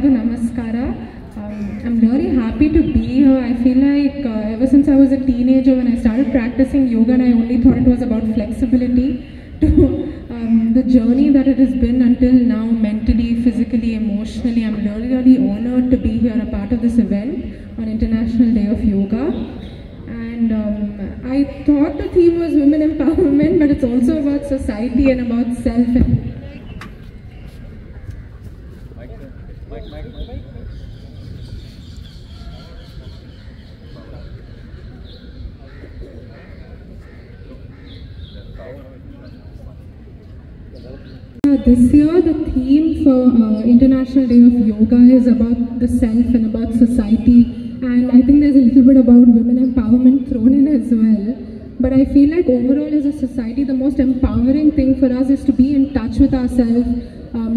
Namaskara. I'm really happy to be here. I feel like ever since I was a teenager, when I started practicing yoga, and I only thought it was about flexibility, to the journey that it has been until now, mentally, physically, emotionally. I'm really honored to be here, a part of this event on International Day of Yoga. And I thought the theme was women empowerment, but it's also about society and about self. This year the theme for International Day of Yoga is about the self and about society, and I think there's a little bit about women empowerment thrown in as well. But I feel like overall as a society, the most empowering thing for us is to be in touch with ourselves,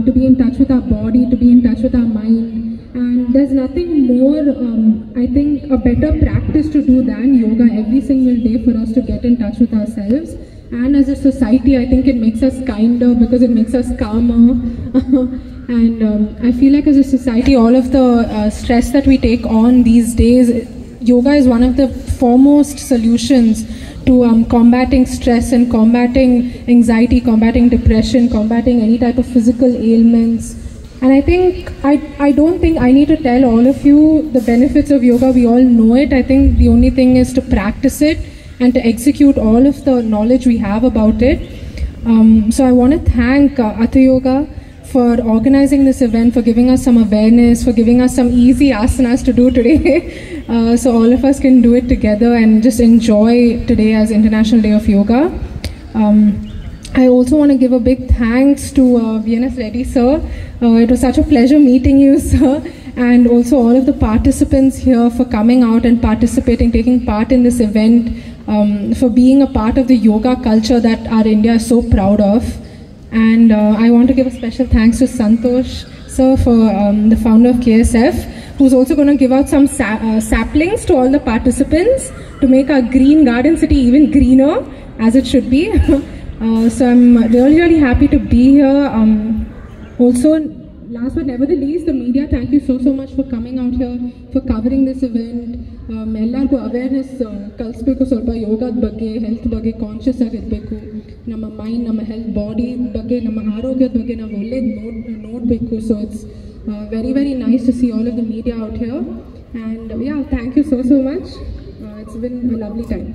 to be in touch with our body, to be in touch with our mind. And there's nothing more, I think, a better practice to do than yoga every single day for us to get in touch with ourselves. And as a society, I think it makes us kinder because it makes us calmer. And I feel like as a society, all of the stress that we take on these days, yoga is one of the foremost solutions to combating stress and combating anxiety, combating depression, combating any type of physical ailments. And I think, I don't think I need to tell all of you the benefits of yoga. We all know it. I think the only thing is to practice it and to execute all of the knowledge we have about it. So I want to thank Atha Yoga for organizing this event, for giving us some awareness, for giving us some easy asanas to do today. So all of us can do it together and just enjoy today as International Day of Yoga. I also want to give a big thanks to VNS Reddy sir. It was such a pleasure meeting you, sir, and also all of the participants here for coming out and participating, taking part in this event, for being a part of the yoga culture that our India is so proud of. And I want to give a special thanks to Santosh sir, for the founder of KSF, who's also going to give out some saplings to all the participants to make our green garden city even greener, as it should be. So I'm really happy to be here. Also, last but never the least, the media, thank you so much for coming out here, for covering this event. Ellargu awareness kalsbeku solpa yoga ಬಗ್ಗೆ, health ಬಗ್ಗೆ conscious ಆಗಿರಬೇಕು. ನಮ್ಮ mind, ನಮ್ಮ health, body ಬಗ್ಗೆ, ನಮ್ಮ ಆರೋಗ್ಯದ ಬಗ್ಗೆ ನಾವು ಒಳ್ಳೇದು ನೋಡಬೇಕು. So it's very nice to see all of the media out here. And yeah, thank you so much. It's been a lovely time.